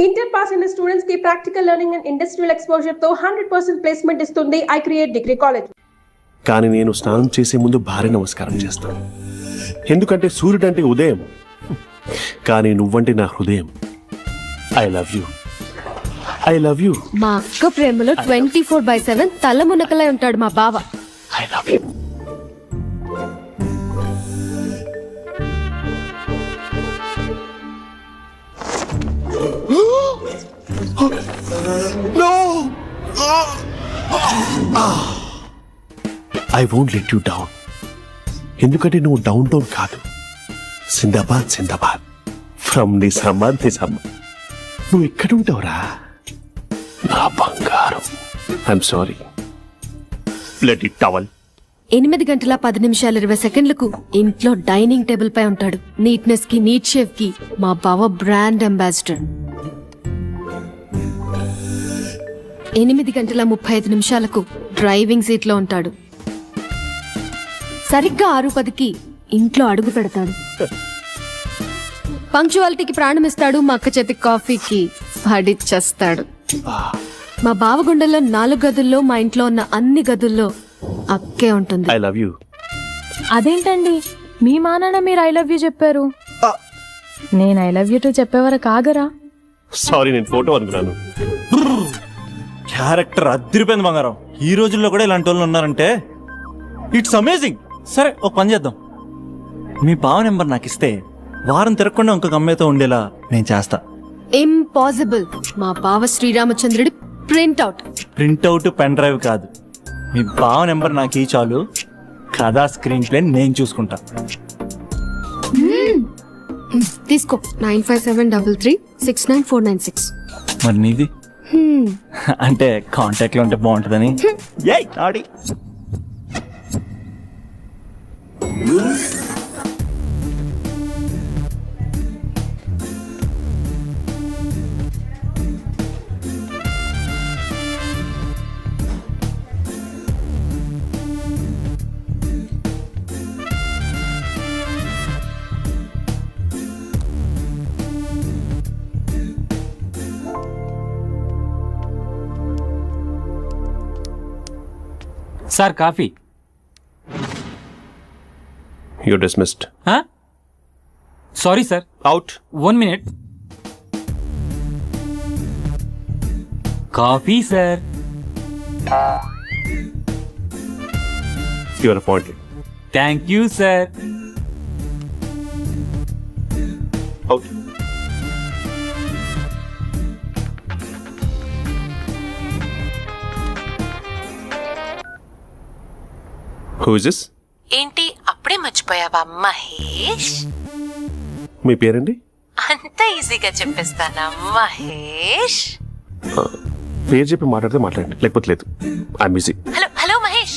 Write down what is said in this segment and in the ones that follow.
Inter pass అయిన students కి practical learning and industrial exposure తో 100% ప్లేస్మెంట్ ఇస్తుంది ఐ క్రియేట్ డిగ్రీ కాలేజ్. కానీ నేను స్నానం చేసే ముందు భార్య నమస్కారం చేస్తాను. ఎందుకంటే సూర్యుడు అంటే ఉదయం, కానీ నువ్వంటే నా హృదయం. I love you, I love you. మా అక్క ప్రేమలో 24/7 తల మునకలై ఉంటాడు మా బావ. I love you. No! I won't let you down. ఎందుకంటే నువ్వు డౌన్ టౌన్ కాదు, జిందాబాద్ జిందాబాద్ ఫ్రమ్ నిజామాబాద్ నిజామాబాద్. నువ్వు ఎక్కడ ఉంటావురా నా బంగారం? I'm sorry. Let it towel. 8:10:20 ఇంట్లో డైనింగ్ టేబుల్ పై ఉంటాడు. నీట్నెస్ కి, నీట్ షేవ్ కి మా బావ బ్రాండ్ అంబాసిడర్. 8:35 డ్రైవింగ్ సీట్ లో ఉంటాడు. సరిగ్గా 6:10 ఇంట్లో అడుగు పెడతాడు. పంక్చువాలిటీకి ప్రాణం ఇస్తాడు. మా అక్క చేతి కాఫీకి పడిచ్చేస్తాడు. మా బావ గుండెల్లో 4 గదుల్లో, మా ఇంట్లో ఉన్న అన్ని గదుల్లో అక్కే ఉంటుంది. I love you. అదేంటండి మీ మా నాన్న మీరు ఐ లవ్ యూ చెప్పారు, నేను ఐ లవ్ యూ టు చెప్పేవరకు ఆగరా? సారీ, నేను ఫోటో అనుకున్నాను. క్యారెక్టర్ అదిరిపోయింది బంగారం. ఈ రోజుల్లో కూడా ఇలాంటి వాళ్ళు ఉన్నారంటే ఇట్స్ అమేజింగ్. సరే, ఒక పని చేద్దాం. మీ బావ నెంబర్ నాకు ఇస్తే వారం తిరగకుండా ఇంకొక అమ్మాయితో ఉండేలా నేను చేస్తా. ఇంపాసిబుల్. మా బావ శ్రీరామచంద్రుడి ప్రింట్అవుట్. ప్రింట్అవుట్ పెన్ డ్రైవ్ కాదు, మీ బావ నెంబర్ నాకు ఈ చాలు. కథా స్క్రీన్ ప్లే నేను చూసుకుంటా. తీసుకో. 9573369496. మరి నీది? అంటే కాంటాక్ట్ లో ఉంటే బాగుంటుందని. Sir coffee. You're dismissed. Sorry sir. Out. 1 minute. Coffee sir. You are appointed. Thank you sir. Out. Who is this? ఏంటి అప్పుడే మర్చిపోయావా మహేష్? మీ పేరండి? అంత ఈజీగా చెప్పేస్తానా మహేష్? పేరు చెప్పి మాట్లాడితే మాట్లాడండి, లేకపోతే లేదు. I'm busy. Hello hello Mahesh.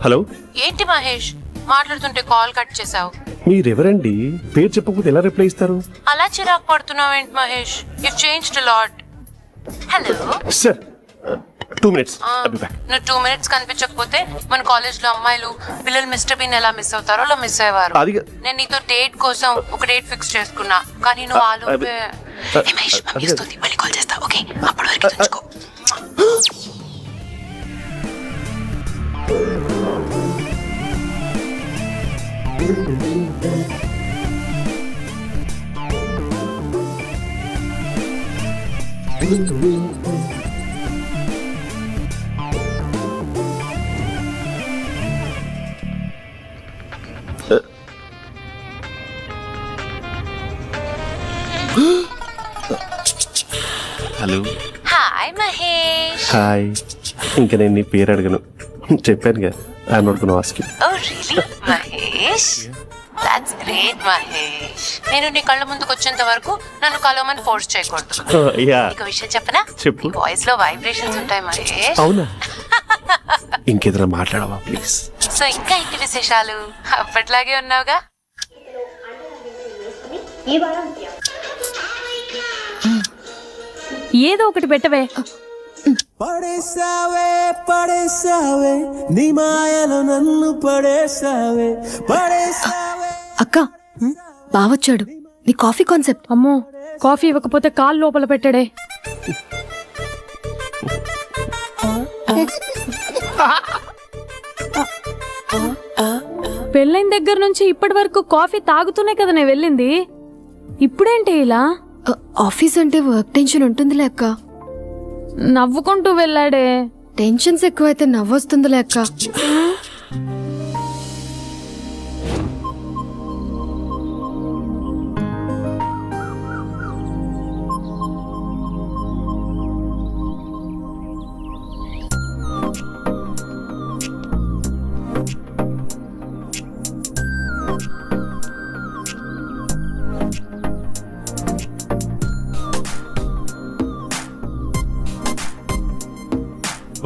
Hello. ఏంటి మహేష్ మాట్లాడుతుంటే కాల్ కట్ చేసావు? మీరెవరండి? పేరు చెప్పకపోతే ఎలా రిప్లై ఇస్తారు? అలా చిరాకు పడుతున్నావేంటి Mahesh? You changed lot. Hello sir, 2 minutes. I'll be back. నువ్వు 2 minutes కనిపించకపోతే మన కాలేజ్ లో అమ్మాయిలు పిల్లలు మిస్టర్ బీన్ ఎలా మిస్ అవుతారో అలా మిస్ అయ్యేవారు. నేను నీతో డేట్ కోసం ఒక డేట్ ఫిక్స్ చేసుకున్నా, కానీ నువ్వు ఆలోపే. మహేష్ మమ్మీ వస్తుంది, మళ్ళీ కాల్ చేస్తా. ఓకే, అప్పటి వరకు తెచ్చుకో. హలో. హాయ్ మహేష్. హాయ్. ఇంకా నేను నీ పేరు అడగను, చెప్పానుగా. I'm not gonna ask you. Oh really Mahesh? That's great Mahesh. నేను నీ కళ్ళ ముందుకు వచ్చేంత వరకు నన్ను కలవమని ఫోర్స్ చేయకూడదు. నీకు విషయం చెప్పనా? చెప్పు. వాయిస్ లో వైబ్రేషన్స్ ఉంటాయి మహేష్. అవునా? ఇంకేదైనా మాట్లాడవా ప్లీజ్? సో ఇంకా ఇంటి విశేషాలు అప్పట్లాగే ఉన్నావుగా? ఏదో ఒకటి పెట్టవే. పడేసావే పడేసావే నీ మాయలో నన్ను పడేసావే పడేసావే. అక్క బావొచ్చాడు. నీ కాఫీ కాన్సెప్ట్. అమ్మో, కాఫీ ఇవ్వకపోతే కాలు లోపల పెట్టాడే. పెళ్ళైన దగ్గర నుంచి ఇప్పటి వరకు కాఫీ తాగుతూనే కదా నేను వెళ్ళింది. ఇప్పుడేంటి ఇలా? ఆఫీస్ అంటే వర్క్ టెన్షన్ ఉంటుందిలే అక్క. నవ్వుకుంటూ వెళ్ళాడే. టెన్షన్స్ ఎక్కువైతే నవ్వొస్తుందిలే అక్క.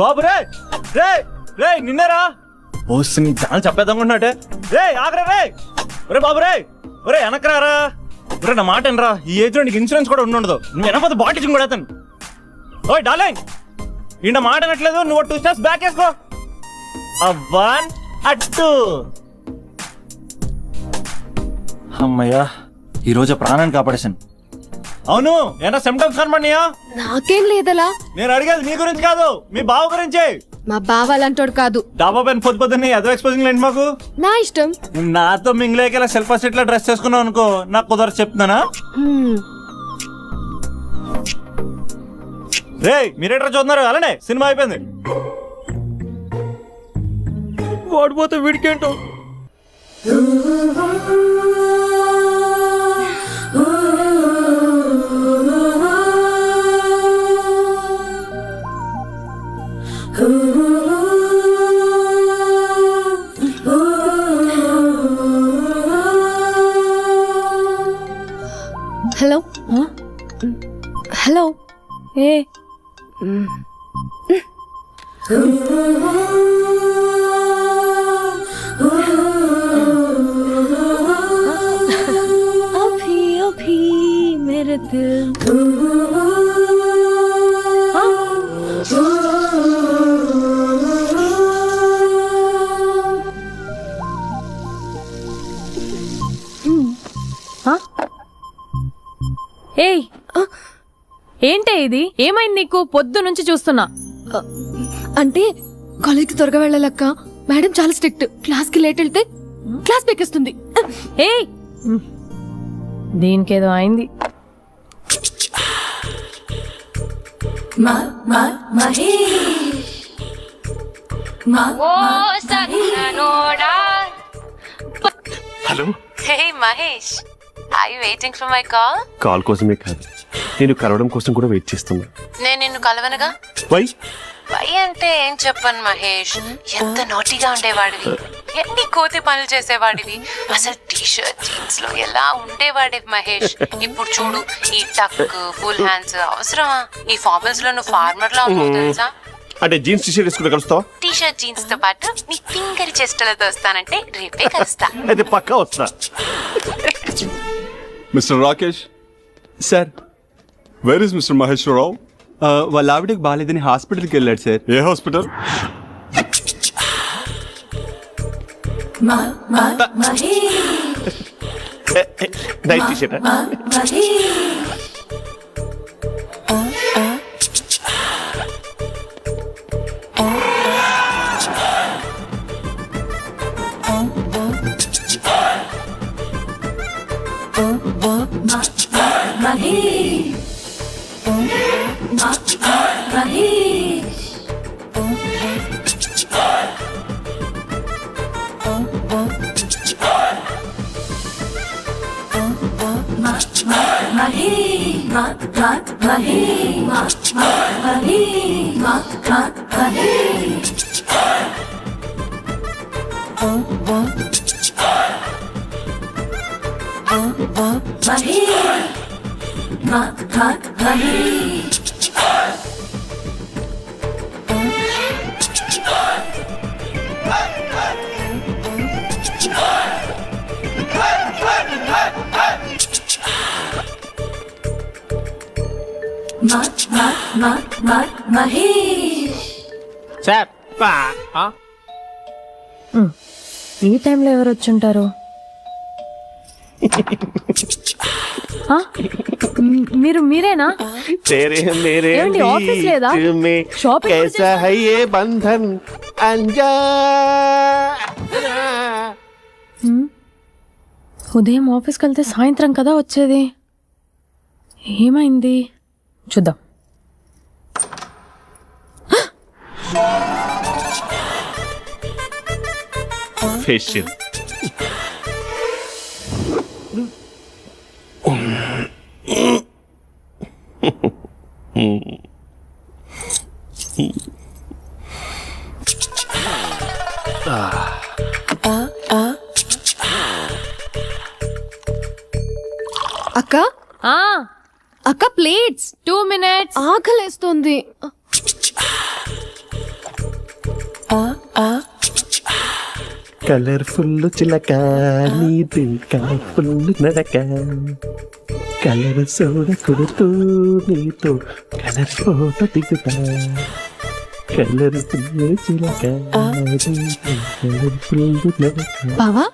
బాబు రే రే రే నిన్నేరా పోస్ని చాలా చెప్పేద్దామన్నట్టే. రే ఆగరా రే. ఒరే బాబు రే, ఒరే వెనకరారా. ఒరే నా మాట వినరా, ఈ ఏజ్ లో నీకు ఇన్సూరెన్స్ కూడా ఉండదు. నువ్వు వెనకపోతే బాటింగ్ కూడా అతను. ఓయ్ డార్లింగ్, ఈ మాట అనట్లేదు. నువ్వు 2 స్టెప్స్ బ్యాక్ వేసుకో. 1 2. అమ్మయ్యా, ఈ రోజు ప్రాణాన్ని కాపాడేశాను. అవును, ఏనా సిమ్టమ్స్ కనబడినాయా? నాకేం లేదలా. నేను అడిగేది మీ గురించి కాదు, మీ బావ గురించి. మా బావ అలాంటోడు కాదు. డాబా పైన పొద్దున్నే ఎదో ఎక్స్పోజింగ్ లేండి మాకు. నా ఇష్టం. నాతో మింగిలేక సెల్ఫ్ అసెట్ లా డ్రెస్ చేసుకున్నావు అనుకో, నాకు కుదరదు చెప్తున్నానా. రే మీరేట్రా చూస్తున్నారు? అలానే సినిమా అయిపోయింది. వాడిపోతే వీడికేంటో. Hello hello. ఏ అభి అభి మేరే దిల్. ఏయ్, ఏంటే ఇది? ఏమైంది నీకు? పొద్దు నుంచి చూస్తున్నా. అంటే కాలేజ్కి త్వరగా వెళ్ళాలక్క. మేడం చాలా స్ట్రిక్ట్. క్లాస్ కి లేట్ వెళ్తే క్లాస్ పెక్కిస్తుంది. ఏయ్, దీనికేదో అయింది. Hello. Hey Mahesh, are you waiting for my call? Call కోసమే కాదు, నేను కలవడం కోసం కూడా వెయిట్ చేస్తున్నా. నేను నిన్ను కలవనుగా. వై? వై అంటే ఏం చెప్పను మహేష్. ఎంత నోటిగా ఉండేవాడివి, ఎన్ని కోతి పనులు చేసేవాడివి. అసలు టీ షర్ట్ జీన్స్ లో ఎలా ఉండేవాడివి మహేష్. ఇప్పుడు చూడు, ఈ టక్ ఫుల్ హ్యాండ్స్ అవసరమా? ఈ ఫార్మల్స్ లో నువ్వు ఫార్మర్ లా ఉన్నావు తెలుసా. అంటే జీన్స్ టీ షర్ట్ వేసుకుంటే కలుస్తావా? టీ షర్ట్ జీన్స్ తో పాటు నీ ఫింగర్ చెస్టలతో వస్తానంటే రేపే కలుస్తా. అయితే పక్కా వస్తా. Mister Rakesh sir, where is mister Maheswararao? వాళ్ళ ఆవిడకి బాగాలేదని హాస్పిటల్కి వెళ్ళాడు సార్. ఏ హాస్పిటల్? Night T shirt. ఈ టైంలో ఎవరు వచ్చుంటారు? ఆ? మీరేనా? ఏమండి, ఆఫీస్ లేదా? షాపింగ్ కూడా ఉదయం ఆఫీస్కి వెళ్తే సాయంత్రం కదా వచ్చేది. ఏమైంది చూద్దాం. ఫేషియల్ అక్క అక్క ప్లేట్స్ 2 minutes. ఆకలేస్తుంది. కలర్ఫుల్ చిలక నీది కలర్ఫుల్ నడక కలర్ సోడ కొడుతూ నీతో కలర్ ఫోటో దిగుతా కలర్ఫుల్ చిలక కలర్ఫుల్ నడక. బావా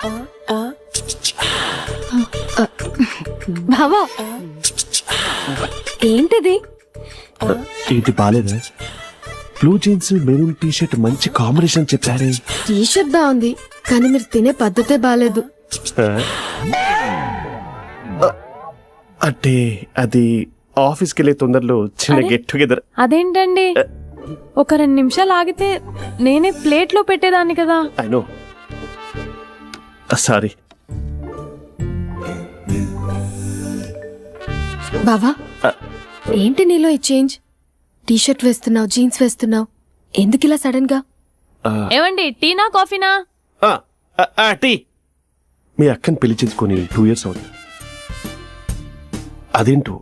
బావా ఏంటిది? ఏంటి బాలేదా? Blue jeans maroon T shirt మంచి కాంబినేషన్ చెప్పారే. టీ షర్ట్ బాగుంది కానీ మీరు తినే పద్ధతే బాలేదు. అంటే అది ఆఫీస్కి వెళ్ళే తొందరలో చిన్న గెట్ టుగెదర్. అదేంటండి, ఒక 2 నిమిషాలు ఆగితే నేనే ప్లేట్లో పెట్టేదాన్ని కదా. I know, sorry. బావా ఏంటి నీలో ఈ చేంజ్? టీ షర్ట్ వేస్తున్నావు, జీన్స్ వేస్తున్నావు, ఎందుకు ఇలా సడన్ గా? ఏమండి, టీనా కాఫీనా? టీ. మీ అక్కని పెళ్లి చేసుకొని 2 years అవుతుంది. అదేంటో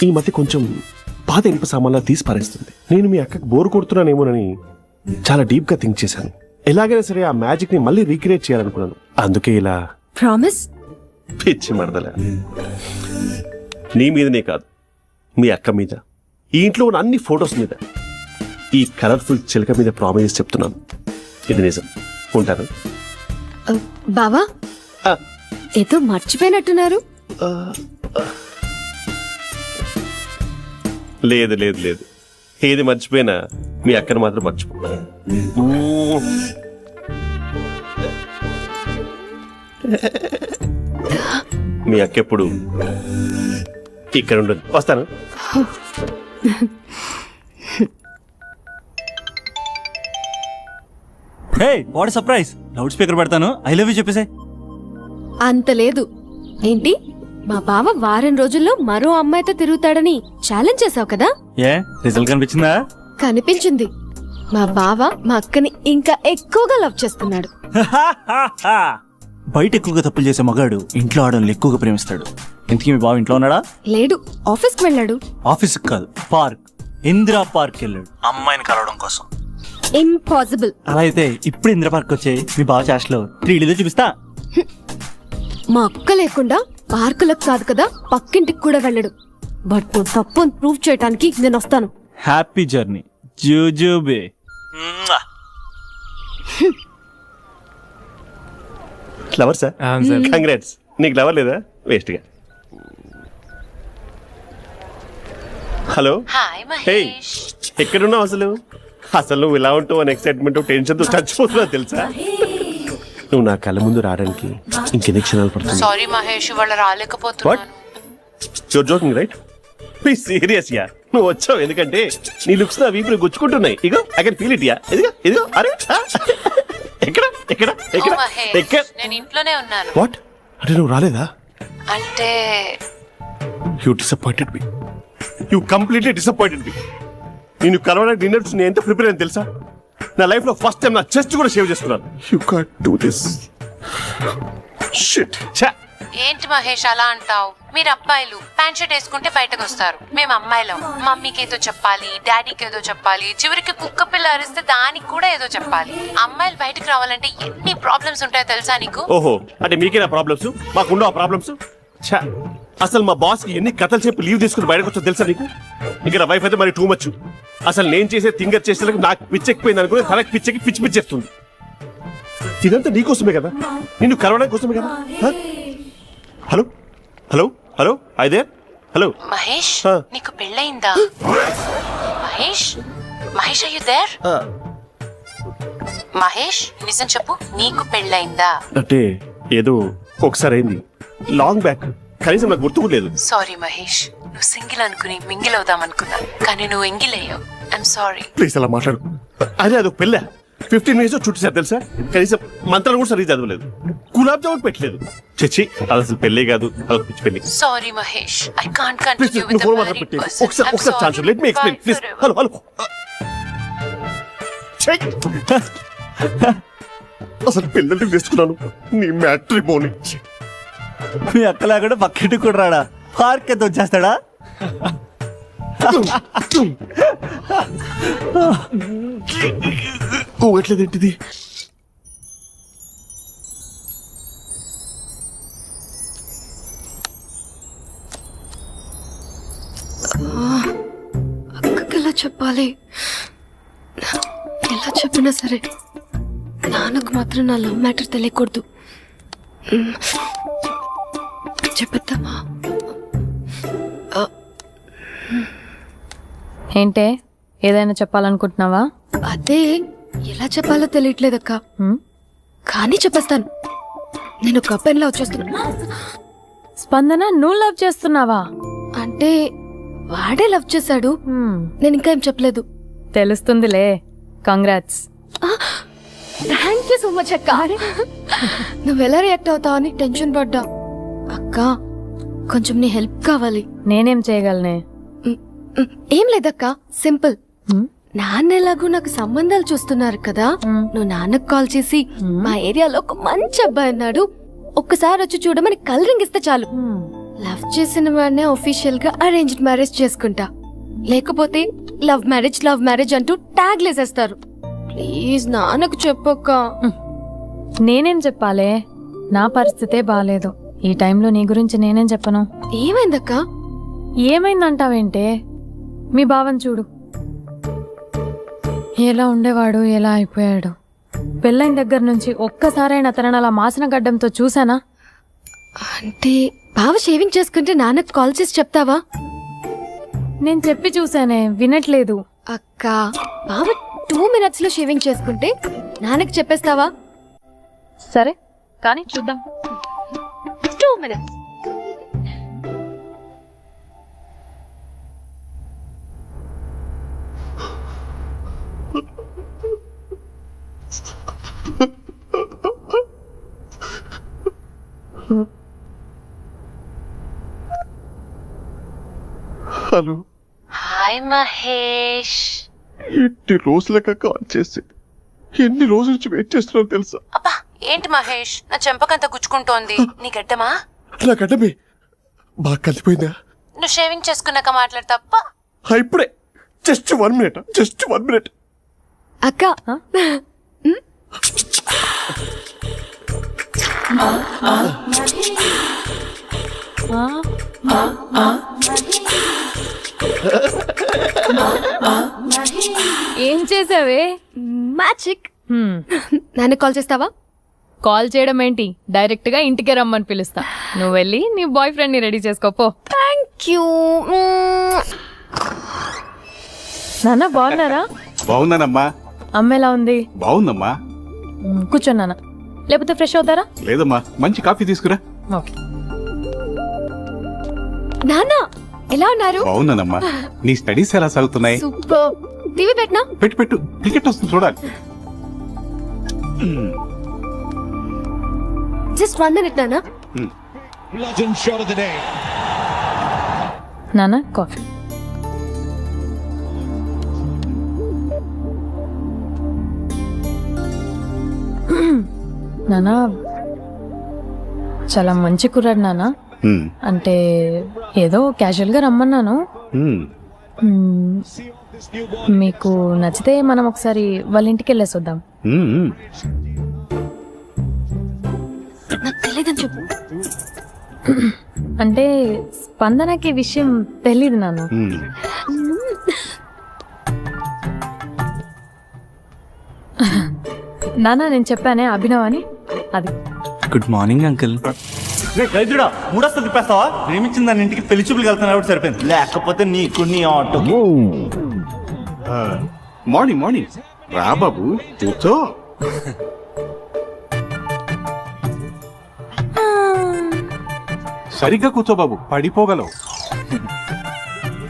ఈ మధ్య కొంచెం పాత ఇనుప సామాన్లా తీసి పారేస్తుంది. నేను మీ అక్కకు బోరు కొడుతున్నానేమోనని చాలా డీప్ గా థింక్ చేశాను. ఎలాగైనా సరే ఆ మ్యాజిక్ ని మళ్ళీ రీక్రియేట్ చేయాలనుకున్నాను. అందుకే ఇలా. ప్రామిస్? పిచ్చి మరదల, నీ మీదనే కాదు, మీ అక్క మీద, ఈ ఇంట్లో ఉన్న అన్ని ఫొటోస్ మీద, ఈ కలర్ఫుల్ చిలక మీద ప్రామిస్ చెప్తున్నాను. ఇది నిజం. ఉంటాను. బావా ఏదో మర్చిపోయినట్టున్నారు. లేదు లేదు లేదు, ఏది మర్చిపోయినా మీ అక్కను మాత్రం మర్చిపో. మీ అక్క ఎప్పుడు ఇక్కడ ఉండదు. వస్తాను. Hey what surprise. Loud speaker పెడతాను, ఐ లవ్ యూ చెప్పేసే. అంత లేదు. ఏంటి, మా బావ వారం రోజుల్లో మరో అమ్మాయితో తిరుగుతాడని ఛాలెంజ్ చేసావు కదా? ఏ రిజల్ట్ కనిపించిందా? కనిపించింది. మా బావ మా అక్కని ఇంకా ఎక్కువగా లవ్ చేస్తున్నాడు. బయట ఎక్కువగా తప్పులు చేసే మగాడు ఇంట్లో ఆడవాళ్ళని ఎక్కువగా ప్రేమిస్తాడు. ఇంతకీ మీ బావ ఇంట్లో ఉన్నాడా? లేడు, ఆఫీస్కి వెళ్ళాడు. ఆఫీస్ కాదు, పార్క్, ఇందిరా పార్క్ వెళ్ళాడు అమ్మాయిని కలవడం కోసం. ఇంపాసిబుల్. అలా అయితే ఇప్పుడు ఇందిరా పార్క్ వచ్చే మీ బావ చాష్లో 3Dలో చూపిస్తా. మా అక్క లేకుండా పార్కులకు కాదు కదా పక్కింటికి కూడా వెళ్ళడు. బట్ నువ్వు తప్పు ప్రూవ్ చేయడానికి నేను వస్తాను. హ్యాపీ జర్నీ జూజూబే. Lover sir? కంగ్రాట్స్. నీకు లవర్ లేదా? వేస్ట్ గా. హలో. Hi hey, Mahesh. ఎక్కడున్నావు అసలు? అసలు నువ్వు ఇలా ఉంటావు అని ఎక్సైట్మెంట్ టెన్షన్ తో చచ్చిపోతున్నావు తెలుసా? నువ్వు నా కళ్ళ ముందు రావడానికి ఇంకెన్ని క్షణాలు పడుతుంది? సారీ మహేష్, ఇవాళ రాలేకపోతున్నాను. Your joking right? Please serious yeah. నువ్వు వచ్చావు ఎందుకంటే నీ లుక్స్ నా వీపులు గుచ్చుకుంటున్నాయి. ఇగో I can feel it yeah. ఇదిగో ఇదిగో. అరే ఎక్కడ ఎక్కడ ఎక్కడ ఓ మహేష్, ఎక్కడ? నేను ఇంట్లోనే ఉన్నాను. వాట్ అంటే నువ్వు రాలేదా? అంటే you disappointed me. You completely disappointed me. నేను కలవడానికి డిన్నర్స్ నేను ఎంత ప్రిపేర్ అని తెలుసా? నా లైఫ్ లో ఫస్ట్ టైం నా చెస్ట్ కూడా సేవ్ చేసుకున్నాను. You can't do this. Shit. ఏంటి మహేష్ అలా అంటావు? మీరు అబ్బాయిలు ప్యాంట్ షర్ట్ వేసుకుంటే బయటకు వస్తారు. మేము అమ్మాయిలం మమ్మీకి ఏదో చెప్పాలి, డాడీకి ఏదో చెప్పాలి, చివరికి కుక్క పిల్ల అరిస్తే దానికి కూడా ఏదో చెప్పాలి. అమ్మాయిలు బయటకు రావాలంటే ఎన్ని ప్రాబ్లమ్స్ ఉంటాయో తెలుసా నీకు? ఓహో, అంటే మీకేనా ప్రాబ్లమ్స్? మాకుండా ప్రాబ్లమ్స్? అసలు మా బాస్ కి ఎన్ని కథలు చెప్పి లీవ్ తీసుకుని బయటకు వచ్చో తెలుసా నీకు? ఇక నా వైఫ్ అయితే మరి టూ మచ్. అసలు నేను చేసే థింగర్ చేసేందుకు నాకు పిచ్చెక్కిపోయింది అనుకుని తనకి పిచ్చెక్కి పిచ్చి పిచ్చేస్తుంది. ఇదంతా నీకోసమే కదా, నిన్ను కలవడానికి కోసమే కదా. హలో హలో హలో అయితే హలో మహేష్ నీకు పెళ్ళయిందా? Mahesh Mahesh are you there? మహేష్ నిజం చెప్పు, నీకు పెళ్ళయిందా? అంటే ఏదో ఒకసారి అయింది, లాంగ్ బ్యాక్, కనీసం నాకు గుర్తు కూడా లేదు. సారీ మహేష్, నువ్వు సింగిల్ అనుకుని మింగిల్ అవుదాం అనుకున్నా, కానీ నువ్వు ఎంగిల్ అయ్యావు. I'm sorry. ప్లీజ్ అలా మాట్లాడు. అదే అదొక పెళ్ళ 15 మినిట్స్ చుట్టేసారు తెలుసా. కనీసం మంత్రాలు కూడా సరిగ్గా చదవలేదు, గులాబ్ జామున్ పెట్టలేదు. చచ్చి అది అసలు పెళ్ళే కాదు, అదొక పిచ్చి పెళ్ళి. Sorry Mahesh, I can't please continue with నువ్వు ద ఫోన్ మ్యారీడ్ పెట్టి పర్సన్. ఒకసారి chance let me explain please. Hello hello అసలు పెళ్ళంటే తీసుకున్నాను నీ మ్యాట్రీ పోనీ. మీ అక్కలా కూడా పక్కింటి కూడా రాడా, పార్క్ ఎంత వచ్చేస్తాడా? పోగట్లేదేంటిది? అక్కకి ఎలా చెప్పాలి? ఎలా చెప్పినా సరే నాన్నకు మాత్రం నా లవ్ మ్యాటర్ తెలియకూడదు. చెప్పేద్దామా? ఏంటే ఏదైనా చెప్పాలనుకుంటున్నావా? అదే ఎలా చెప్పాలో తెలియట్లేదక్క, కానీ చెప్పేస్తాను. నేను ఒక అబ్బాయిలా వచ్చేస్తున్నా. స్పందన, నువ్వు లవ్ చేస్తున్నావా? అంటే వాడే లవ్ చేశాడు, నేను ఇంకా ఏం చెప్పలేదు. తెలుస్తుందిలే. Congrats. Thank you so much అక్క. నువ్వు ఎలా రియాక్ట్ అవుతావు అని టెన్షన్ పడ్డా. అక్క కొంచెం నీ హెల్ప్ కావాలి. నేనేం చేయగలనే? ఏం లేదక్క, సింపుల్. నాన్న ఎలాగో నాకు సంబంధాలు చూస్తున్నారు కదా, నువ్వు నాన్నకు కాల్ చేసి మా ఏరియాలో ఒక మంచి అబ్బాయి అన్నాడు, ఒక్కసారి వచ్చి చూడమని కలరింగ్ ఇస్తే చాలు. లవ్ చేసిన వాడినే ఒఫీషియల్ గా అరేంజ్డ్ మ్యారేజ్ చేసుకుంటా, లేకపోతే లవ్ మ్యారేజ్ అంటూ ట్యాగ్ లేసేస్తారు. ప్లీజ్ నాన్నకు చెప్పక్క. నేనేం చెప్పాలే? నా పరిస్థితే బాలేదు. ఈ టైంలో నీ గురించి నేనేం చెప్పను. ఏమైందక్క? ఏమైందంటావేంటే? మీ భావం చూడు, ఎలా ఉండేవాడు, ఎలా అయిపోయాడు. పెళ్ళైన దగ్గర నుంచి ఒక్కసారైనా తనని అలా మాసిన గడ్డంతో చూసానా? అంటే బావ షేవింగ్ చేసుకుంటే నాన్నకు కాల్ చేసి చెప్తావా? నేను చెప్పి చూసానే, వినట్లేదు. అక్క బావ 2 minutes లో షేవింగ్ చేసుకుంటే నాన్నకు చెప్పేస్తావా? సరే కానీ చూద్దాం. 2 minutes. Hello hi Mahesh. ఎన్ని రోజులుగా కాల్ చేసి ఎన్ని రోజుల నుంచి వెయిట్ చేస్తున్నావు తెలుసా? అబ్బా ఏంటి మహేష్, నా చెంపకంత గుచ్చుకుంటోంది. నీ గడ్డమా? నా గడ్డమే బాగా కలిపోయిందా? నువ్వు షేవింగ్ చేసుకున్నాక మాట్లాడు తప్ప. ఇప్పుడే జస్ట్ 1 minute. అక్క ఏం చేసావే? మ్యాజిక్. నాన్నకు కాల్ చేస్తావా? కాల్ చేయడం ఏంటి, డైరెక్ట్ గా ఇంటికే రమ్మని పిలుస్తా. నువ్వు వెళ్ళి నీ బాయ్ ఫ్రెండ్ ని రెడీ చేసుకోపో. Thank you. నాన్న బాగున్నారా? బాగున్నానమ్మా. అమ్మ ఎలా ఉంది? బాగుందమ్మా. కూర్చో నాన్న, లేకపోతే ఫ్రెష్ అవుతారా? లేదమ్మా, మంచి కాఫీ తీసుకురా. ఓకే. నాన్న ఎలా ఉన్నారు? బాగున్నానమ్మా. నీ స్టడీస్ ఎలా సాగుతున్నాయి? సూపర్. టీవీ పెట్టినా? పెట్టు క్రికెట్ వస్తుంది చూడాలి. జస్ట్ 1 minute నాన్న. నాన్న కాఫీ. నాన్న చాలా మంచి కుర్రాడు నాన్న. అంటే ఏదో క్యాజువల్ గా రమ్మన్నాను. మీకు నచ్చితే మనం ఒకసారి వాళ్ళ ఇంటికి వెళ్ళేసి వద్దాం. నాకు తెలియదని చెప్పు. అంటే స్పందనకి విషయం తెలీదు నాన్న. నాన్న నేను చెప్పానే అభినవ్ అని, అది. Good morning uncle. రైతుడా మూడొస్తా తిప్పేస్తావా? ప్రేమించిన దాని ఇంటికి పెళ్లి చూపులు వెళ్తున్నా కాబట్టి సరిపోయింది, లేకపోతే నీకు నీ ఆటోకి. మార్నింగ్ మార్నింగ్ రా బాబు, కూర్చో. సరిగ్గా కూర్చో బాబు, పడిపోగలవు.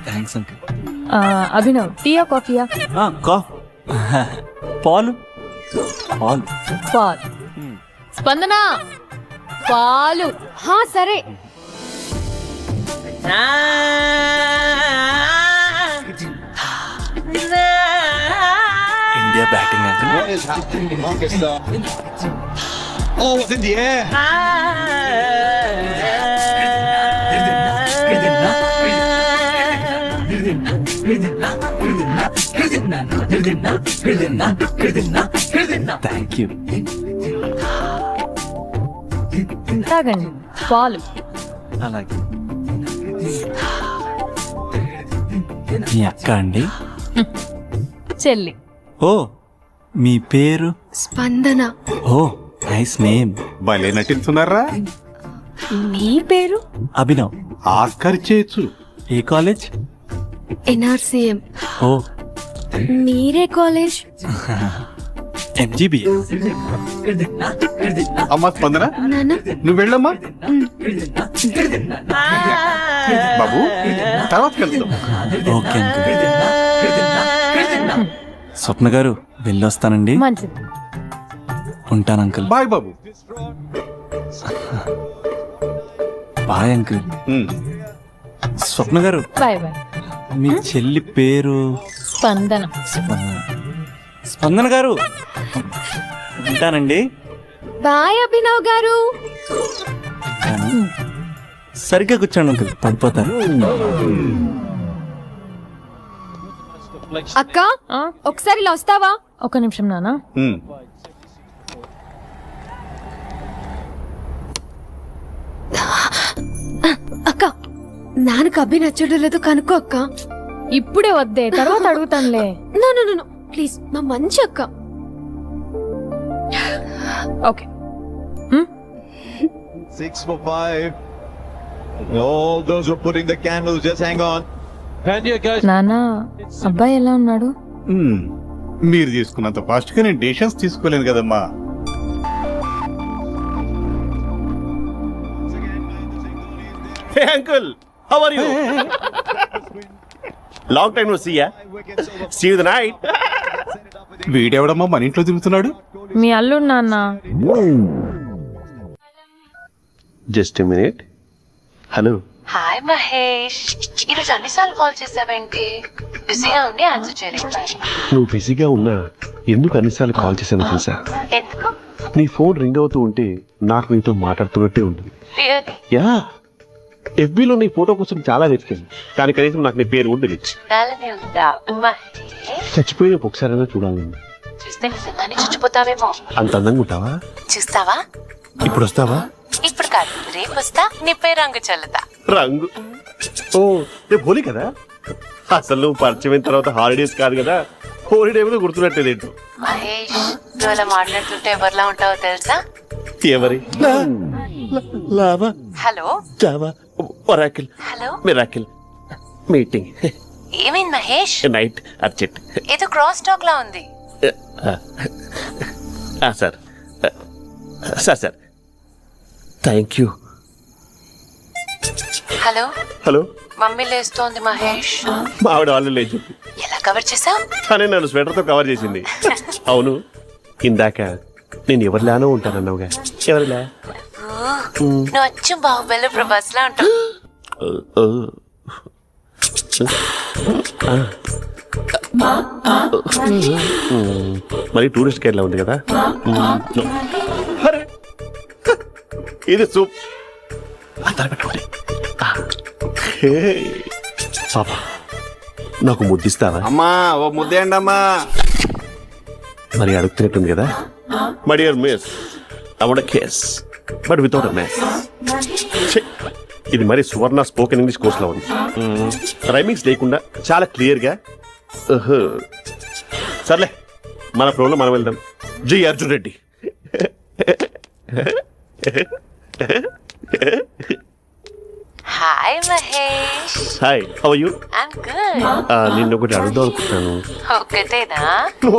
Thanks uncle. అభినవ్ టీయా కాఫీయా? పాలు పాలు. పాల్. స్పందన పాలు. హా సరే. India batting uncle. Thank you. తాగండి పాలు. అలాగే. మీ అక్క అండి? చెల్లి. ఓ మీ పేరు? స్పందన. ఓ నైస్ నేమ్. భలే నటిస్తున్నారా. మీ పేరు? అభినవ్. ఆస్కర్ చేయొచ్చు. ఏ కాలేజ్? ఎన్ఆర్సీఎం. ఓ మీరే కాలేజ్? ఎంజీబీ. అమ్మా స్పందన, నాన్న నువ్వు వెళ్ళమ్మా. బాబు తర్వాత కలుద్దాం. Okay uncle. స్వప్న గారు వెళ్ళొస్తానండి. మంచిది. ఉంటాను అంకుల్. బాయ్ బాబు. Bye uncle. స్వప్న గారు బాయ్ బాయ్. మీ చెల్లి పేరు? స్పందన. స్పందన గారు ఉంటానండి. బాయ్ అభినవ్ గారు. సరిగ్గా కూర్చోండి అంకుల్, పడిపోతారు. అక్క ఒకసారి ఇలా వస్తావా? ఒక నిమిషం నాన్న. అక్క నాన్నకు అభి నచ్చడం లేదో కనుక్కో అక్క. ఇప్పుడే వద్దే, తర్వాత అడుగుతానులే. నో ప్లీజ్, నా మంచి అక్క. Okay. 6 for 5. All those who are putting the candles, just hang on. నాన్న అబ్బాయి ఎలా ఉన్నాడు? మీరు తీసుకున్నంత ఫాస్ట్ గా నేను డెసిషన్స్ తీసుకోలేను కదమ్మా. Hey uncle, how are you? Long time no see ya. See you the night. వీడెవడమ్మా మన ఇంట్లో తిరుగుతున్నాడు? మీ అల్లుడు నాన్న. Just a minute. Hello. Hi Mahesh, ఈరోజు అన్నిసార్లు కాల్ చేసావేంటి? బిజీగా ఉండి ఆన్సర్ చేయలేదు. నువ్వు బిజీగా ఉన్నా ఎందుకు అన్నిసార్లు కాల్ చేశాను తెలుసా? ఎందుకు? నీ ఫోన్ రింగ్ అవుతూ ఉంటే నాకు నీతో మాట్లాడుతున్నట్టే ఉంటుంది. Really? యా, ఎఫ్బీలో నీ ఫోటో కోసం చాలా వెతికాను, కానీ కనీసం నాకు నీ పేరు కూడా తెలియదు. అలానే ఉందా మహేష్? చచ్చిపోయిన ఒకసారైనా చూడాలని. చూస్తే నిజంగానే చచ్చిపోతావేమో. అంత అందంగా ఉంటావా? చూస్తావా? ఇప్పుడు వస్తావా? ఇప్పుడు కాదు, రేపు వస్తా, నీపై రంగు చల్లుతా. రంగు? ఓ రేపు హోలీ కదా. అసలు నువ్వు పరిచయం అయిన తర్వాత హాలిడేస్ కాదు కదా, హోలిడే మీద గుర్తున్నట్టేదేంటో. మహేష్, నువ్వు అలా మాట్లాడుతుంటే ఎవరిలా ఉంటావో తెలుసా? ఎవరి? Lava, hello, Java, Oracle, hello, miracle, meeting, ఏమైంది మహేష్? Night, urgent. ఏదో క్రాస్ టాక్ లా ఉంది. Sir sir sir thank you. Hello hello, mummy లేస్తోంది మహేష్. మా ఆవిడ వాళ్ళు లేదు చెప్పు. ఎలా కవర్ చేసావు? కానీ నన్ను స్వెటర్తో కవర్ చేసింది. అవును, ఇందాక నేను ఎవరిలానో ఉంటానన్నావుగా, ఎవరిలా? నువ్వు అచ్చు బాహుబలి ప్రభాస్ లా ఉంటావు. మరి టూరిస్ట్ గైడ్ లా ఉంది కదా. ఇది సూప్ పెట్టుకోండి. పాపా నాకు ముద్దిస్తావా? అమ్మా ఓ ముద్దేయండి అమ్మా. మరి అడుగుతున్నట్టుంది కదా. My dear miss, I want kiss but without a mess. ఇది మరి సువర్ణ స్పోకెన్ ఇంగ్లీష్ కోర్సులో ఉంది. రైమింగ్స్ లేకుండా చాలా క్లియర్గా. సర్లే, మన ప్రోలో మనం వెళ్దాం. G Arjun Reddy. Hi Mahesh. Hi, how are you? I'm good. నిన్ను ఒకటి అడుగుదాం అనుకుంటున్నాను. ఒకటేనా?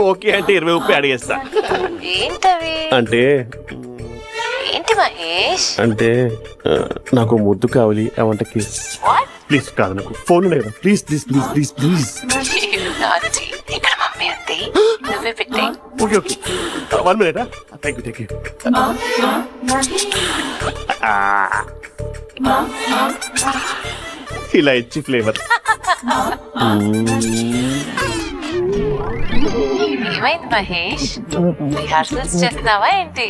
ఓకే అంటే 20 రూపాయలు అడిగేస్తా. ఏంటవి? అంటే ఏంటి మహేష్? అంటే నాకు ముద్దు కావాలి. I want kiss. ప్లీజ్. కాదు, నాకు ఫోన్ లేదు. Please please please please please. ఇక్కడ మమ్మీ ఉంది, నువ్వే పెట్టే. Okay okay, 1 minute. Thank you thank you. ఇలా ఇచ్చి ఫ్లేవర్. ఏమైంది మహేష్? రిహార్సల్స్ చేస్తున్నావా ఏంటి?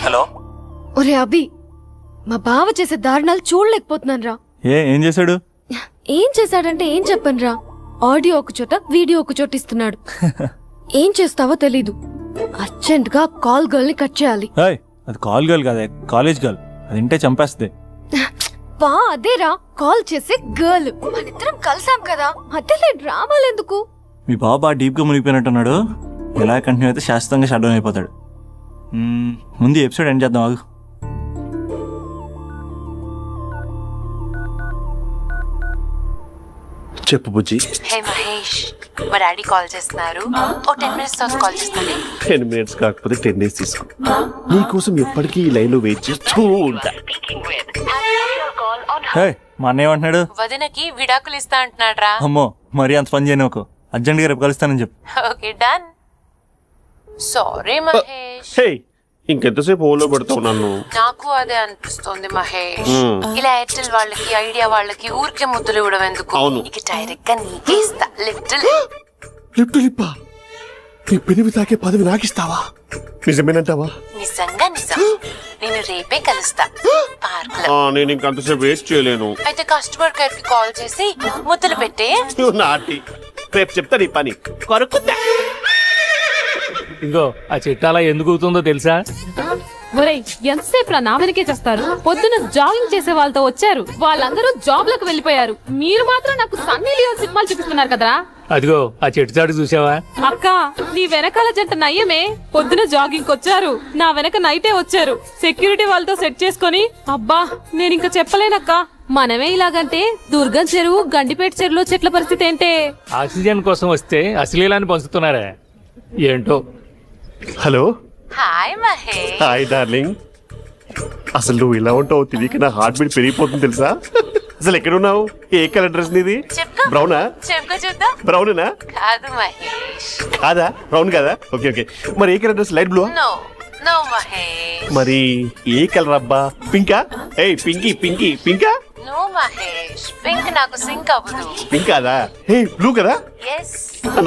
హలో. ఒరే అభి, మా బావ చేసే దారుణాలు చూడలేకపోతున్నాను రా. ఏం చేశాడు? ఏం చేశాడంటే ఏం చెప్పను రా. ఆడియో ఒక చోట, వీడియో ఒక చోట ఇస్తున్నాడు. ఏం చేస్తావో తెలీదు. అర్జెంట్ గా కాల్ గర్ల్ ని కట్ చేయాలి. అది కాల్ గర్ల్ కాదే, కాలేజ్ గర్ల్. అది ఇంటే చంపేస్తుంది. వా, అదేరా కాల్ చేసే గర్ల్. మనిద్దరం కలిసాం కదా, అదేలే డ్రామాలు ఎందుకు? మీ బాబా డీప్ గా మునిగిపోయినట్టున్నాడు. ఎలా కంటిన్యూ అయితే శాశ్వతంగా షట్ డౌన్ అయిపోతాడు. ముందు ఎపిసోడ్ ఎండ్ చేద్దాం, ఆగు. చెప్పు బుజ్జి. హే మహేష్, మా డాడీ కాల్ చేస్తున్నారు. ఓ 10 minutes తర్వాత కాల్ చేస్తాను. 10 minutes కాకపోతే 10 days తీసుకో. నీకోసం ఎప్పటికీ ఈ లైన్ లో వెయిట్ చేస్తూ ఉంటా. మా అన్నయ్య ఏమంటున్నాడు? వదినకి విడాకులు ఇస్తా అంటున్నాడు రా. అమ్మో, మరీ అంత పని చేయను. ఒక అర్జెంట్ గా రేపు కలుస్తానని చెప్పు. Okay done. సారీ మహేష్. హే, ఇంకెంతసేపు ఓలో పెడతావు నన్ను? నాకు అదే అనిపిస్తుంది మహేష్. ఇలా ఎయిర్టెల్ వాళ్ళకి, ఐడియా వాళ్ళకి ఊరికే ముద్దులు ఇవ్వడం ఎందుకు? అవును. ఇక డైరెక్ట్ గా నీకే ఇస్తా. లిటిల్ లిప్పు లిప్పా, నీ పెనివి తాకే పదవి నాకిస్తావా? నిజమేనంటావా? నిజంగా నిజం. నేను రేపే కలుస్తా పార్క్ లో. నేను ఇంకంతసేపు వేస్ట్ చేయలేను. అయితే కస్టమర్ కేర్ కి కాల్ చేసి ముద్దులు పెట్టే. నాటి రేపు చెప్తా నీ పని. కొరుకుతా. ఇంకో ఆ చెట్టు అలా ఎందుకు అవుతుందో తెలుసా? ఒరేయ్, ఎంతసేపు నా వెనకే చేస్తారు? పొద్దున జాగింగ్ చేసే వాళ్ళతో వచ్చారు, వాళ్ళందరూ జాబ్ లకు వెళ్ళిపోయారు. మీరు మాత్రం నాకు సన్నీ లియోన్ సినిమాలు చూపిస్తున్నారు కదరా. అదిగో ఆ చెట్టు చాటు చూసావా? అక్క, నీ వెనకాల జంట నయ్యమే. పొద్దున జాగింగ్ వచ్చారు, నా వెనక నైటే వచ్చారు. సెక్యూరిటీ వాళ్ళతో సెట్ చేసుకొని, అబ్బా నేను ఇంకా చెప్పలేనక్క. మనమే ఇలాగంటే దుర్గం చెరువు, గండిపేట చెరువులో చెట్ల పరిస్థితి ఏంటే? ఆక్సిజన్ కోసం వస్తే అశ్లీలాన్ని పంచుతున్నారా ఏంటో. Hello. Hi Mahesh. Hi darling. అసలు నువ్వు ఇలా ఉంటావు తెలియక నా హార్ట్ బీట్ పెరిగిపోతుంది తెలుసా? అసలు ఎక్కడున్నావు? ఏ కలర్ డ్రెస్ నీది? బ్రౌనా? చెప్పుకో చూద్దాం. బ్రౌనేనా? కాదు మహేష్. కాదా? బ్రౌన్ కదా? Okay okay. మరి ఏ colour dress? Light blue? No no Mahesh. మరి ఏ కలర్ అబ్బా? పింకా? ఏయ్ పింకీ పింకీ పింకా? నో మహేష్, పింక్ నాకు సింక్ అవ్వదు. పింక్ కాదా? హే బ్లూ కదా? ఎస్,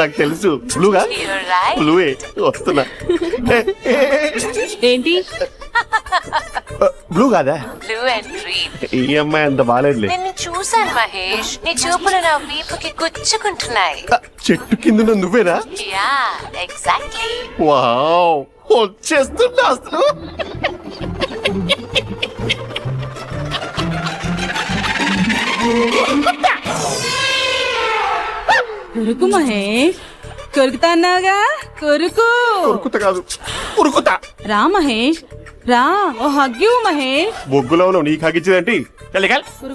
నాకు తెలుసు. బ్లూగా? you're right. బ్లూవే వస్తున్నా. ఏంటి? బ్లూ కాదా? Blue and green. ఈ అమ్మాయి అంత బాగాలేదులే. నిన్ను చూశాను మహేష్, నీ చూపులు నా వీపుకి గుచ్చుకుంటున్నాయి. చెట్టు కింద నువ్వేనా? Yeah exactly. వావ్, వచ్చేస్తున్నా అసలు. కొరుకు మహేష్, కొరుకుతా అన్నావుగా, కొరుకు. కొరుకుతా కాదు, ఉరుకుతా. రా మహేష్ రా, ఓ హగ్గు మహేష్. బొగ్గులో ఉన్నావు, నీకు హగిచ్చేదేంటి?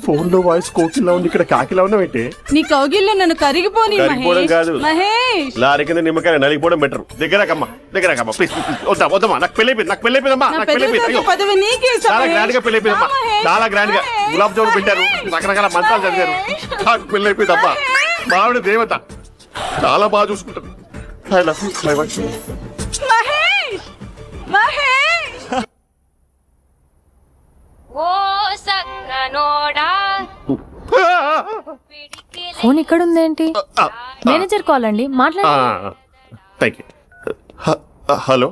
ఫోన్ లో వాయిస్ కోకిలా ఉంది, ఇక్కడ కాకిలా ఉన్నావేంటి? నీ కౌగిల్లో నన్ను కరిగిపోని కరిగిపోవడం కాదు మహేష్. లారీ కింద నిమ్మకాయ నలిగిపోవడం బెటర్. దగ్గరకమ్మా దగ్గరకమ్మా ప్లీజ్. వద్దా వద్దమ్మా, నాకు పెళ్ళైపోయింది, నాకు పెళ్ళైపోయిందమ్మా, నాకు పెళ్ళైపోయింది. పదవి నీకే ఇస్తా చాలా మహేష్. గ్రాండ్ గా పెళ్ళైపోయిందమ్మా, చాలా గ్రాండ్ గా. గులాబ్ జామున్ పెట్టారు, రకరకాల మంత్రాలు చదివారు. నాకు పెళ్ళైపోయిందమ్మా. మావిడ దేవత, చాలా బాగా చూసుకుంటారు. I love you my wife. Mahesh Mahesh. ఓ సక్కనోడా. ఫోన్ ఇక్కడ ఉందేంటి? మేనేజర్ కాల్ అండి, మాట్లాడండి. Thank you. Hello,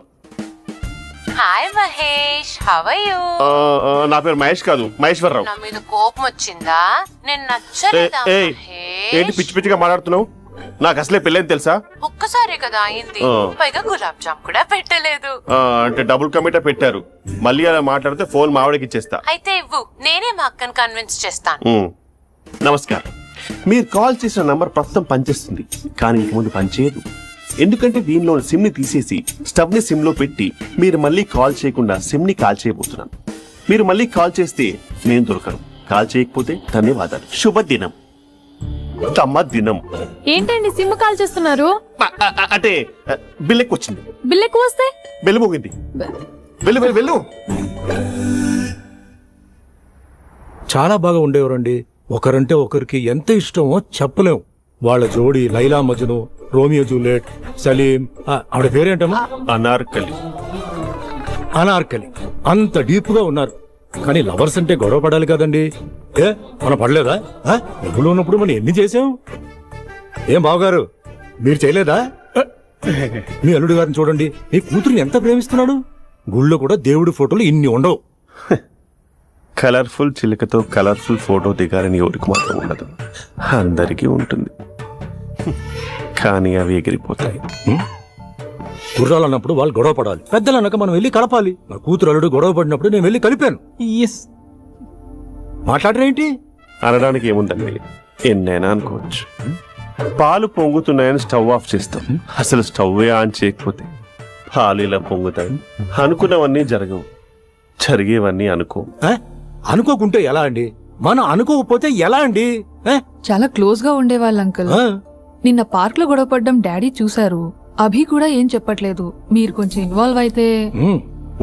hi Mahesh, how are you? నా పేరు మహేష్ కాదు, మహేశ్వరరావు. నా మీద కోపం వచ్చిందా? నేను నచ్చలేదా ఏంటి పిచ్చి పిచ్చిగా మాట్లాడుతున్నావు? నాకు అసలే పెళ్ళని తెలుసా? ఒక్కసారి కదా అయింది, పైగా గులాబ్ జామ్ కూడా పెట్టలేదు. అంటే డబుల్ కమిటా పెట్టారు. మళ్ళీ అలా మాట్లాడితే ఫోన్ మావిడకి ఇచ్చేస్తా. అయితే ఇవ్వు, నేనే మా అక్కని కన్విన్స్ చేస్తాను. నమస్కారం. మీరు కాల్ చేసిన నంబర్ ప్రస్తుతం పనిచేస్తుంది, కానీ ఇంక ముందు పనిచేయదు. ఎందుకంటే దీనిలో సిమ్ ని తీసేసి స్టవ్ ని సిమ్ లో పెట్టి మీరు మళ్ళీ కాల్ చేయకుండా సిమ్ ని కాల్ చేయబోతున్నాను. మీరు మళ్ళీ కాల్ చేస్తే నేను దొరకను, కాల్ చేయకపోతే ధన్యవాదాలు. శుభదినం. తమ దినం. ఏంటండి సిమ్ కాల్ చేస్తున్నారు? అంటే బిల్ ఎక్కువ వచ్చింది. బిల్ ఎక్కువ వస్తే బెల్లు మోగింది. వెళ్ళు వెళ్ళు వెళ్ళు. చాలా బాగా ఉండేవారండి. ఒకరంటే ఒకరికి ఎంత ఇష్టమో చెప్పలేం. వాళ్ళ జోడి లైలా మజ్ను, రోమియో జూలియట్, సలీం, ఆవిడ పేరేంటమ్మా? అనార్కలి. అనార్కలి. అంత డీప్ గా ఉన్నారు. కానీ లవర్స్ అంటే గొడవ పడాలి కదండి. ఏ మనం పడలేదా? డబ్బులు ఉన్నప్పుడు మనం ఎన్ని చేసాం? ఏం బావగారు, మీరు చేయలేదా? మీ అల్లుడు గారిని చూడండి, మీ కూతురుని ఎంత ప్రేమిస్తున్నాడు. గుళ్ళో కూడా దేవుడి ఫోటోలు ఇన్ని ఉండవు. కలర్ఫుల్ చిలుకతో కలర్ఫుల్ ఫోటో దిగాలని ఎవరికి మాత్రం ఉండదు, అందరికీ ఉంటుంది. కానీ అవి ఎగిరిపోతాయి. గుర్రాలు అన్నప్పుడు వాళ్ళు గొడవ పడాలి, పెద్దలు అన్నాక మనం వెళ్ళి కలపాలి. నా కూతురు అల్లుడు గొడవ పడినప్పుడు నేను వెళ్ళి కలిపాను. మాట్లాడరేంటి? అనడానికి ఏముందండి, ఎన్నైనా అనుకోవచ్చు. పాలు పొంగుతున్నాయని స్టవ్ ఆఫ్ చేస్తాం, అసలు స్టవ్ ఆన్ చేయకపోతే పాలు ఇలా పొంగుతాయి. అనుకున్నవన్నీ జరగవు, జరిగేవన్నీ అనుకో. అనుకోకుంటే ఎలా అండి? మనం అనుకోకపోతే ఎలా అండి? చాలా క్లోజ్ గా ఉండేవాళ్ళు అంకుల్. నిన్న పార్క్ లో గొడవపడ్డం డాడీ చూశారు. అభి కూడా ఏం చెప్పట్లేదు. మీరు కొంచెం ఇన్వాల్వ్ అయితే.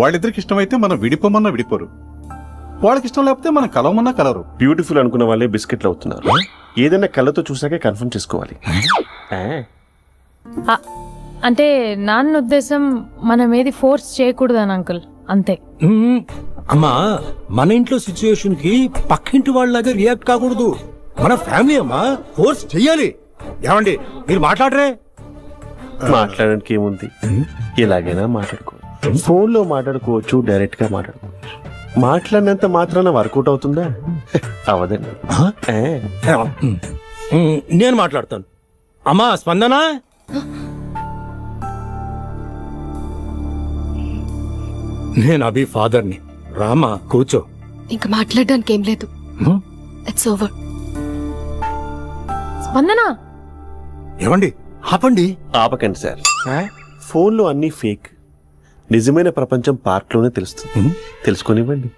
వాళ్ళిద్దరికి ఇష్టమైతే మనం విడిపోమన్నా విడిపోరు, వాళ్ళకి ఇష్టం లేకపోతే మనం కలవమన్నా కలరు. బ్యూటిఫుల్ అనుకున్న వాళ్ళే బిస్కెట్లు అవుతున్నారు. ఏదైనా కళ్ళతో చూసాకే కన్ఫర్మ్ చేసుకోవాలి. అంటే నాన్న ఉద్దేశం మనం ఏది ఫోర్స్ చేయకూడదని అంకుల్, అంతే. అమ్మా, మన ఇంట్లో సిచ్యుయేషన్ కి పక్కింటి వాళ్ళలాగా రియాక్ట్ కాకూడదు. మన ఫ్యామిలీ అమ్మా, ఫోర్స్ చెయ్యాలి. ఏమండి మీరు మాట్లాడరే? మాట్లాడడానికి ఏముంది, ఎలాగైనా మాట్లాడుకోవచ్చు. ఫోన్ లో మాట్లాడుకోవచ్చు, డైరెక్ట్ గా మాట్లాడుకోవచ్చు. మాట్లాడినంత మాత్రాన వర్కౌట్ అవుతుందా? అవదండి. నేను మాట్లాడతాను. అమ్మా స్పందన, నేను అభి ఫాదర్ని. రామా కూర్చో. ఇంకా మాట్లాడడానికి ఏం లేదు, ఇట్స్ ఓవర్. స్పందన, ఏమండి ఆపండి. ఆపకండి సార్, ఫోన్ లో అన్ని ఫేక్. నిజమైన ప్రపంచం పార్క్ లోనే తెలుస్తుంది, తెలుసుకొనివ్వండి.